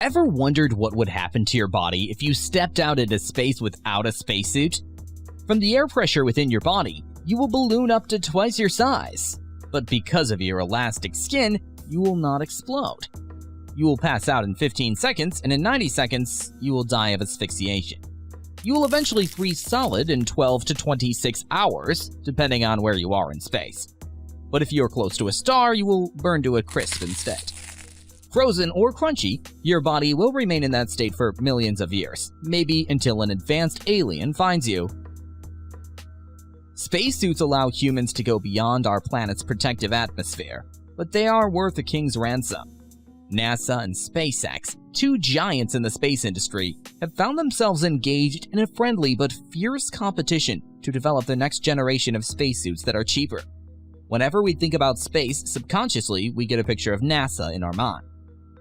Ever wondered what would happen to your body if you stepped out into space without a spacesuit? From the air pressure within your body, you will balloon up to twice your size. But because of your elastic skin, you will not explode. You will pass out in 15 seconds, and in 90 seconds, you will die of asphyxiation. You will eventually freeze solid in 12 to 26 hours, depending on where you are in space. But if you're close to a star, you will burn to a crisp instead. Frozen or crunchy, your body will remain in that state for millions of years, maybe until an advanced alien finds you. Spacesuits allow humans to go beyond our planet's protective atmosphere, but they are worth a king's ransom. NASA and SpaceX, two giants in the space industry, have found themselves engaged in a friendly but fierce competition to develop the next generation of spacesuits that are cheaper. Whenever we think about space, subconsciously we get a picture of NASA in our mind.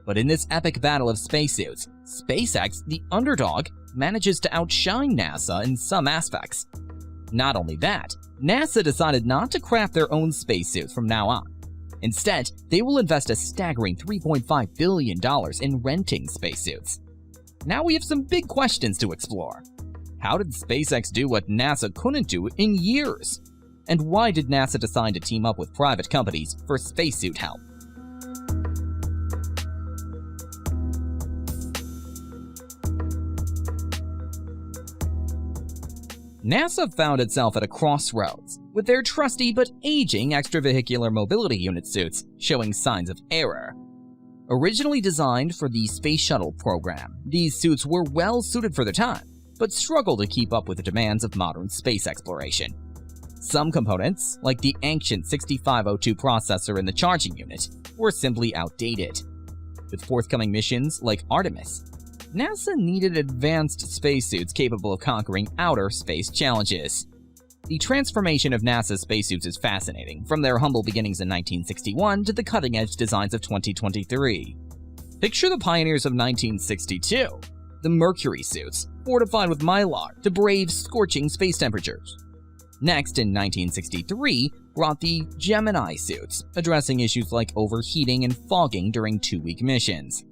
But in this epic battle of spacesuits, SpaceX, the underdog, manages to outshine NASA in some aspects. Not only that, NASA decided not to craft their own spacesuits from now on. Instead, they will invest a staggering $3.5 billion in renting spacesuits. Now we have some big questions to explore. How did SpaceX do what NASA couldn't do in years? And why did NASA decide to team up with private companies for spacesuit help? NASA found itself at a crossroads, with their trusty but aging extravehicular mobility unit suits showing signs of error. Originally designed for the Space Shuttle program, these suits were well suited for their time, but struggled to keep up with the demands of modern space exploration. Some components, like the ancient 6502 processor in the charging unit, were simply outdated. With forthcoming missions like Artemis, NASA needed advanced spacesuits capable of conquering outer space challenges. The transformation of NASA's spacesuits is fascinating, from their humble beginnings in 1961 to the cutting-edge designs of 2023. Picture the pioneers of 1962, the Mercury suits, fortified with mylar to brave scorching space temperatures. Next, in 1963, brought the Gemini suits, addressing issues like overheating and fogging during two-week missions.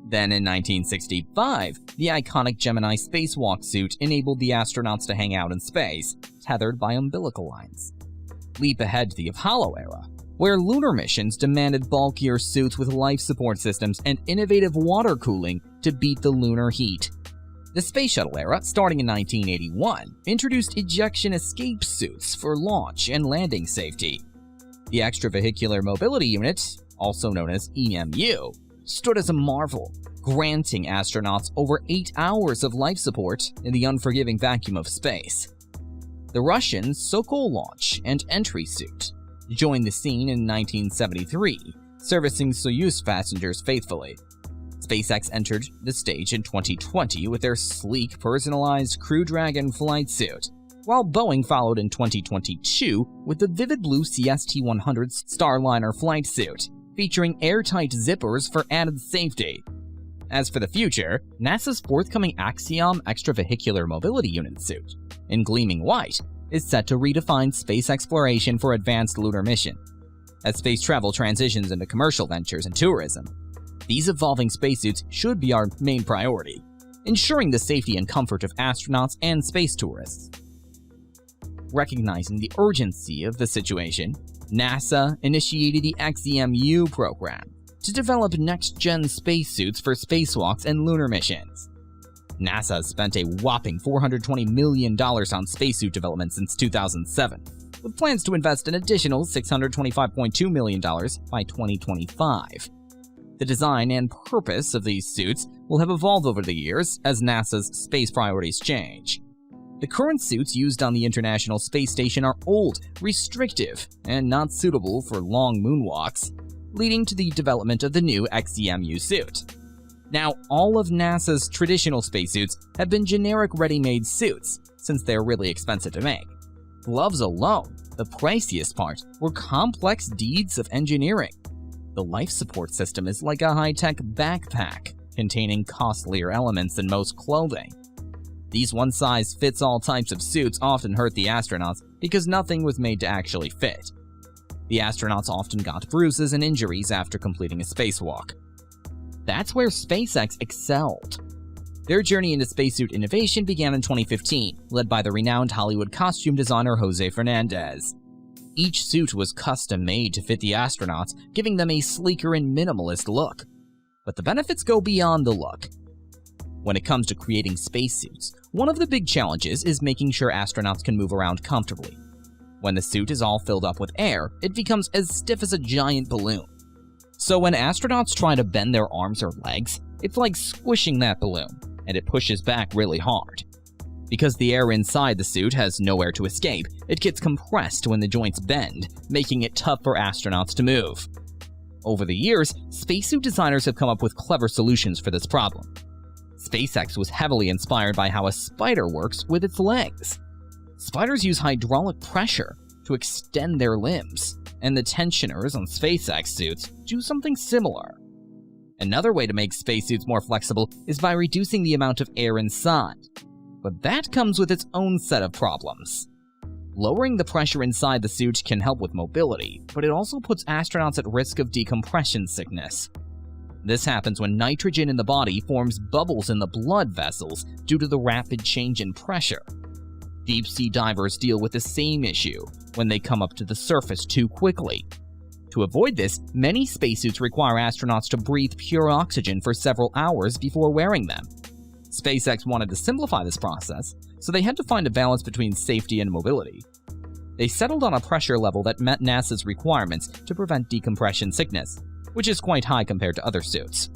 Then in 1965, the iconic Gemini spacewalk suit enabled the astronauts to hang out in space, tethered by umbilical lines. Leap ahead to the Apollo era, where lunar missions demanded bulkier suits with life support systems and innovative water cooling to beat the lunar heat. The Space Shuttle era, starting in 1981, introduced ejection escape suits for launch and landing safety. The Extravehicular Mobility Unit, also known as EMU, stood as a marvel, granting astronauts over 8 hours of life support in the unforgiving vacuum of space. The Russian Sokol launch and entry suit joined the scene in 1973, servicing Soyuz passengers faithfully. SpaceX entered the stage in 2020 with their sleek, personalized Crew Dragon flight suit, while Boeing followed in 2022 with the vivid blue CST-100 Starliner flight suit, featuring airtight zippers for added safety. As for the future, NASA's forthcoming Axiom Extravehicular Mobility Unit suit, in gleaming white, is set to redefine space exploration for advanced lunar mission. As space travel transitions into commercial ventures and tourism, these evolving spacesuits should be our main priority, ensuring the safety and comfort of astronauts and space tourists. Recognizing the urgency of the situation, NASA initiated the XEMU program to develop next-gen spacesuits for spacewalks and lunar missions. NASA has spent a whopping $420 million on spacesuit development since 2007, with plans to invest an additional $625.2 million by 2025. The design and purpose of these suits will have evolved over the years as NASA's space priorities change. The current suits used on the International Space Station are old, restrictive, and not suitable for long moonwalks, leading to the development of the new XEMU suit. Now, all of NASA's traditional spacesuits have been generic ready-made suits, since they're really expensive to make. Gloves alone, the priciest part, were complex deeds of engineering. The life support system is like a high-tech backpack, containing costlier elements than most clothing. These one-size-fits-all types of suits often hurt the astronauts because nothing was made to actually fit. The astronauts often got bruises and injuries after completing a spacewalk. That's where SpaceX excelled. Their journey into spacesuit innovation began in 2015, led by the renowned Hollywood costume designer Jose Fernandez. Each suit was custom-made to fit the astronauts, giving them a sleeker and minimalist look. But the benefits go beyond the look. When it comes to creating spacesuits, one of the big challenges is making sure astronauts can move around comfortably. When the suit is all filled up with air, it becomes as stiff as a giant balloon. So when astronauts try to bend their arms or legs, it's like squishing that balloon, and it pushes back really hard. Because the air inside the suit has nowhere to escape, it gets compressed when the joints bend, making it tough for astronauts to move. Over the years, spacesuit designers have come up with clever solutions for this problem. SpaceX was heavily inspired by how a spider works with its legs. Spiders use hydraulic pressure to extend their limbs, and the tensioners on SpaceX suits do something similar. Another way to make spacesuits more flexible is by reducing the amount of air inside. But that comes with its own set of problems. Lowering the pressure inside the suit can help with mobility, but it also puts astronauts at risk of decompression sickness. This happens when nitrogen in the body forms bubbles in the blood vessels due to the rapid change in pressure. Deep-sea divers deal with the same issue when they come up to the surface too quickly. To avoid this, many spacesuits require astronauts to breathe pure oxygen for several hours before wearing them. SpaceX wanted to simplify this process, so they had to find a balance between safety and mobility. They settled on a pressure level that met NASA's requirements to prevent decompression sickness, which is quite high compared to other suits.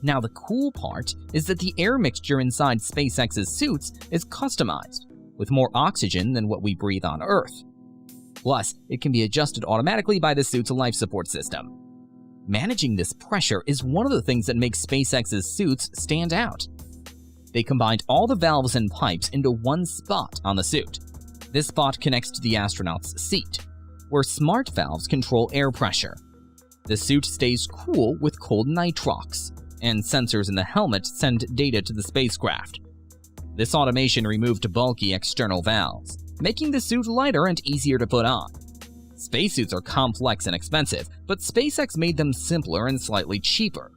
Now the cool part is that the air mixture inside SpaceX's suits is customized, with more oxygen than what we breathe on Earth. Plus, it can be adjusted automatically by the suit's life support system. Managing this pressure is one of the things that makes SpaceX's suits stand out. They combined all the valves and pipes into one spot on the suit. This spot connects to the astronaut's seat, where smart valves control air pressure. The suit stays cool with cold nitrox, and sensors in the helmet send data to the spacecraft. This automation removed bulky external valves, making the suit lighter and easier to put on. Spacesuits are complex and expensive, but SpaceX made them simpler and slightly cheaper.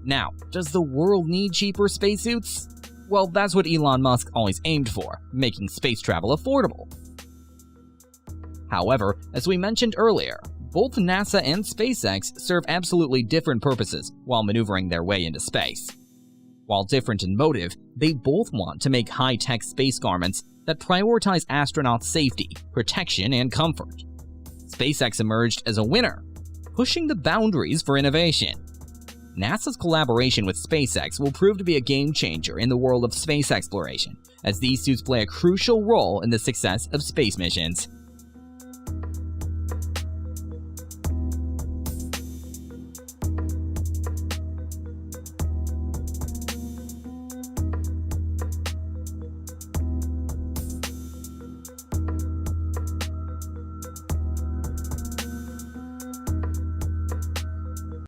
Now, does the world need cheaper spacesuits? Well, that's what Elon Musk always aimed for, making space travel affordable. However, as we mentioned earlier, both NASA and SpaceX serve absolutely different purposes while maneuvering their way into space. While different in motive, they both want to make high-tech space garments that prioritize astronauts' safety, protection, and comfort. SpaceX emerged as a winner, pushing the boundaries for innovation. NASA's collaboration with SpaceX will prove to be a game-changer in the world of space exploration, as these suits play a crucial role in the success of space missions.